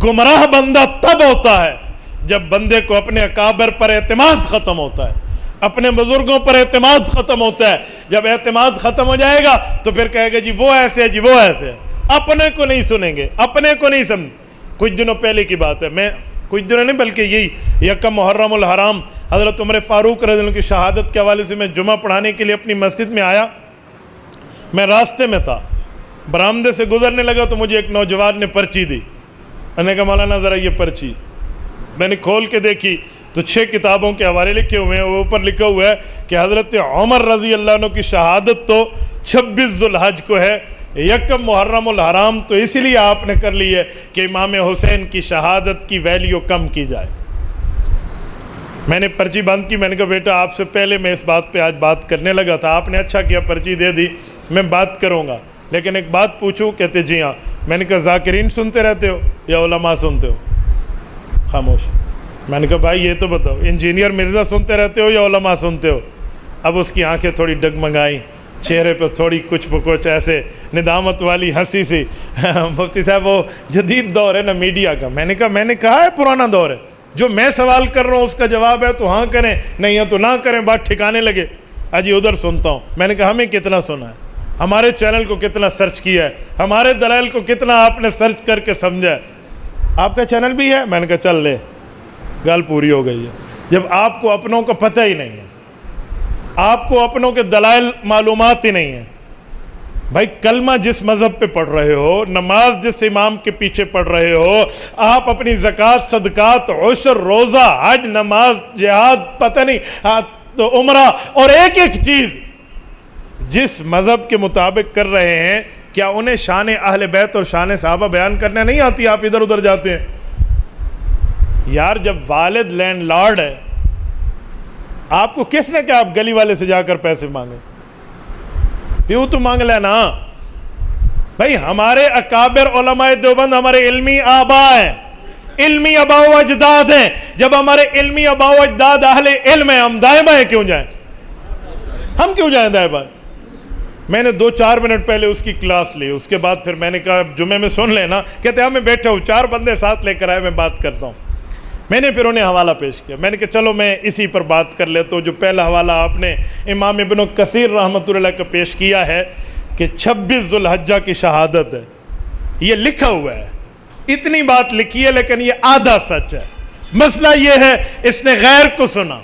गुमराह बंदा तब होता है जब बंदे को अपने अकाबर पर एतमाद ख़त्म होता है, अपने बुजुर्गों पर एतमाद ख़त्म होता है। जब एतमाद ख़त्म हो जाएगा तो फिर कहेगा जी वो ऐसे है, जी वो ऐसे है। अपने को नहीं सुनेंगे, अपने को नहीं समझ। कुछ दिनों पहले की बात है, मैं कुछ दिनों नहीं बल्कि यही यकम मुहर्रमुल हराम हज़रत उमर फ़ारूक रज़ी अल्लाह की शहादत के हवाले से मैं जुमा पढ़ाने के लिए अपनी मस्जिद में आया। मैं रास्ते में था, बरामदे से गुजरने लगा तो मुझे एक नौजवान ने पर्ची दी। मैंने कहा मौलाना ज़रा ये पर्ची। मैंने खोल के देखी तो 6 किताबों के हवाले लिखे हुए हैं। ऊपर लिखा हुआ है कि हज़रत उमर रज़ी अल्लाह अन्हु की शहादत तो 26 ज़ुल्हज को है, यकम मुहर्रमुल हराम तो इसलिए आपने कर ली है कि इमाम हुसैन की शहादत की वैल्यू कम की जाए। मैंने पर्ची बंद की। मैंने कहा बेटा आपसे पहले मैं इस बात पे आज बात करने लगा था, आपने अच्छा किया पर्ची दे दी, मैं बात करूँगा, लेकिन एक बात पूछूं? कहते जी हाँ। मैंने कहा ज़ाकिरीन सुनते रहते हो या उलमा सुनते हो? खामोश। मैंने कहा भाई ये तो बताओ, इंजीनियर मिर्ज़ा सुनते रहते हो या उलमा सुनते हो? अब उसकी आंखें थोड़ी डगमगाई, चेहरे पर थोड़ी कुछ ऐसे निदामत वाली हंसी सी। मुफ्ती साहब वो जदीद दौर है ना मीडिया का। मैंने कहा है पुराना दौर है, जो मैं सवाल कर रहा हूँ उसका जवाब है तो हाँ करें, नहीं है तो ना करें, बात ठिकाने लगे। अजी उधर सुनता हूँ। मैंने कहा हमें कितना सुना है, हमारे चैनल को कितना सर्च किया है, हमारे दलाइल को कितना आपने सर्च करके समझा है? आपका चैनल भी है? मैंने कहा चल ले, गल पूरी हो गई है। जब आपको अपनों का पता ही नहीं है, आपको अपनों के दलाइल मालूमात ही नहीं है, भाई कलमा जिस मज़हब पे पढ़ रहे हो, नमाज जिस इमाम के पीछे पढ़ रहे हो, आप अपनी ज़कात, सदकात, उश्र, रोज़ा, हज, नमाज, जिहाद, पता नहीं तो उम्रा और एक एक चीज़ जिस मज़हब के मुताबिक कर रहे हैं, क्या उन्हें शान अहले बैत और शान सहाबा बयान करने नहीं आती? आप इधर उधर जाते हैं। यार जब वालिद लैंड लॉर्ड है, आपको किसने कहा आप गली वाले से जाकर पैसे मांगे? प्यू तो मांग लेना भाई। हमारे अकाबिर उलमाए देवबंद हमारे इल्मी आबा हैं, इल्मी अबाव अजदाद हैं। जब हमारे इल्मी अबाव अजदाद अहले इल्म है, हम दाएं बाएं क्यों जाएं? हम क्यों जाएं दाएं बाएं? मैंने 2-4 मिनट पहले उसकी क्लास ली, उसके बाद फिर मैंने कहा जुमे में सुन लेना। कहते हैं मैं बैठा हूँ, 4 बंदे साथ लेकर आए, मैं बात करता हूँ। मैंने फिर उन्हें हवाला पेश किया। मैंने कहा चलो मैं इसी पर बात कर लेता हूँ। जो पहला हवाला आपने इमाम इब्न कसीर रहमतुल्लाह का पेश किया है कि 26 ज़ुल्हज्जा की शहादत है, ये लिखा हुआ है, इतनी बात लिखी है, लेकिन ये आधा सच है। मसला ये है इसने गैर को सुना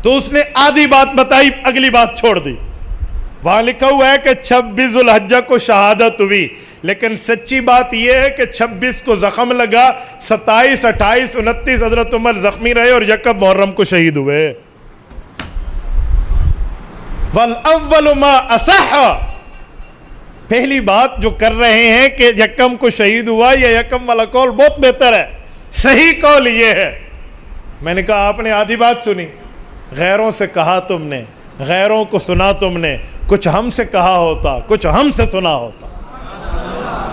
तो उसने आधी बात बताई, अगली बात छोड़ दी। वहाँ लिखा हुआ है कि 26 ज़ुल्हज्जा को शहादत हुई, लेकिन सच्ची बात यह है कि 26 को ज़ख्म लगा, 27, 28, 29 हज़रत उमर ज़ख्मी रहे और यकम मुहर्रम को शहीद हुए। वल अव्वल मा असह, पहली बात जो कर रहे हैं कि यकम को शहीद हुआ, यह यकम वाला कौल बहुत बेहतर है, सही कौल ये है। मैंने कहा आपने आधी बात सुनी, गैरों से कहा तुमने, गैरों को सुना तुमने, कुछ हमसे कहा होता, कुछ हमसे सुना होता,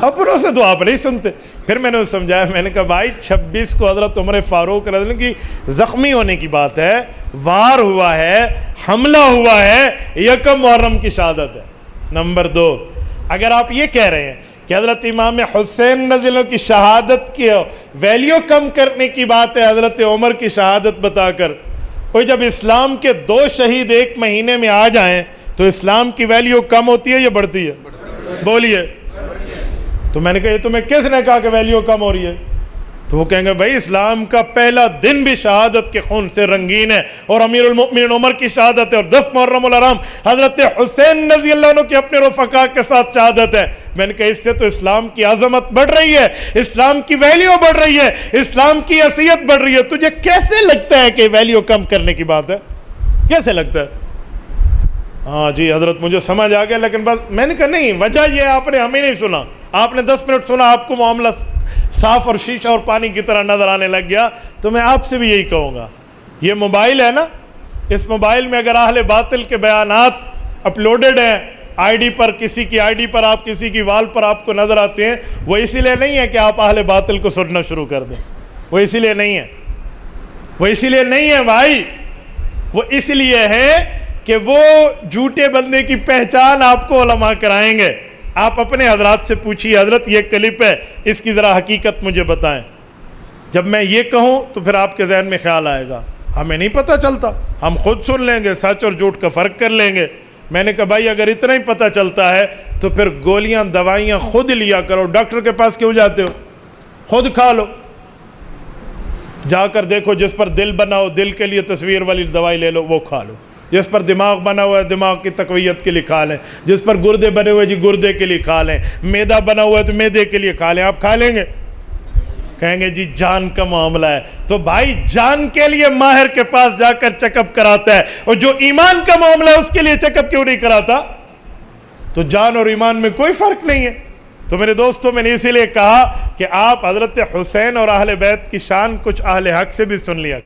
अपनों से तो आप नहीं सुनते। फिर मैंने उसे समझाया, मैंने कहा भाई 26 को हज़रत उमर फ़ारूक रज़ी अल्लाह की ज़ख्मी होने की बात है, वार हुआ है, हमला हुआ है, यकम मुहर्रम की शहादत है। नंबर 2, अगर आप ये कह रहे हैं कि हज़रत इमाम हुसैन रज़ी अल्लाह की शहादत की वैल्यू कम करने की बात है हज़रत उमर की शहादत बताकर, और जब इस्लाम के 2 शहीद एक महीने में आ जाएं तो इस्लाम की वैल्यू कम होती है या बढ़ती है? बोलिए। तो मैंने कहा ये तुम्हें किसने कहा कि वैल्यू कम हो रही है? तो वो कहेंगे भाई इस्लाम का पहला दिन भी शहादत के खून से रंगीन है, और अमीरुल मोमिनीन उमर की शहादत है, और 10 मुहर्रमुल हराम हज़रत हुसैन रज़ी अल्लाह अन्हु के अपने रफ़क़ा के साथ शहादत है। मैंने कहा इससे तो इस्लाम की आज़मत बढ़ रही है, इस्लाम की वैल्यू बढ़ रही है, इस्लाम की हैसियत बढ़ रही है। तुझे कैसे लगता है कि वैल्यू कम करने की बात है? कैसे लगता है? हाँ जी हज़रत मुझे समझ आ गया, लेकिन बस मैंने कहा नहीं, वजह यह आपने हमें नहीं सुना, आपने 10 मिनट सुना, आपको मामला साफ़ और शीशा और पानी की तरह नज़र आने लग गया। तो मैं आपसे भी यही कहूँगा, ये मोबाइल है ना, इस मोबाइल में अगर अहले बातिल के बयानात अपलोडेड हैं आईडी पर, किसी की आईडी पर, आप किसी की वाल पर आपको नज़र आते हैं, वो इसीलिए नहीं है कि आप अहले बातिल को सुनना शुरू कर दें, वो इसीलिए नहीं है, वो इसीलिए नहीं है भाई, वो इसलिए है कि वो झूठे बंदे की पहचान आपको उलमा कराएंगे। आप अपने हजरात से पूछिए, हजरत ये क्लिप है, इसकी ज़रा हकीकत मुझे बताएं। جب میں یہ کہوں تو پھر آپ کے ذہن میں خیال آئے گا ہمیں نہیں پتہ چلتا، ہم خود سن لیں گے، سچ اور جھوٹ کا فرق کر لیں گے۔ میں نے کہا بھائی اگر اتنا ہی پتہ چلتا ہے تو پھر گولیاں دوائیاں خود لیا کرو، ڈاکٹر کے پاس کیوں جاتے ہو؟ خود کھا لو، جا کر دیکھو جس پر دل بنا ہو دل کے لیے تصویر والی دوائی لے لو، وہ کھا لو۔ جس پر دماغ بنا ہوا ہے دماغ کی تقویت کے لیے کھا لیں، جس پر گردے بنے ہوئے جی گردے کے لیے کھا لیں، معدہ بنا ہوا ہے تو معدے کے لیے کھا لیں۔ آپ کھا لیں گے؟ کہیں گے جی جان کا معاملہ ہے، تو بھائی جان کے لیے ماہر کے پاس جا کر چیک اپ کراتا ہے، اور جو ایمان کا معاملہ ہے اس کے لیے چیک اپ کیوں نہیں کراتا؟ تو جان اور ایمان میں کوئی فرق نہیں ہے۔ تو میرے دوستوں میں نے اسی لیے کہا کہ آپ حضرت حسین اور اہل بیت کی شان کچھ اہل حق سے بھی سن لیا۔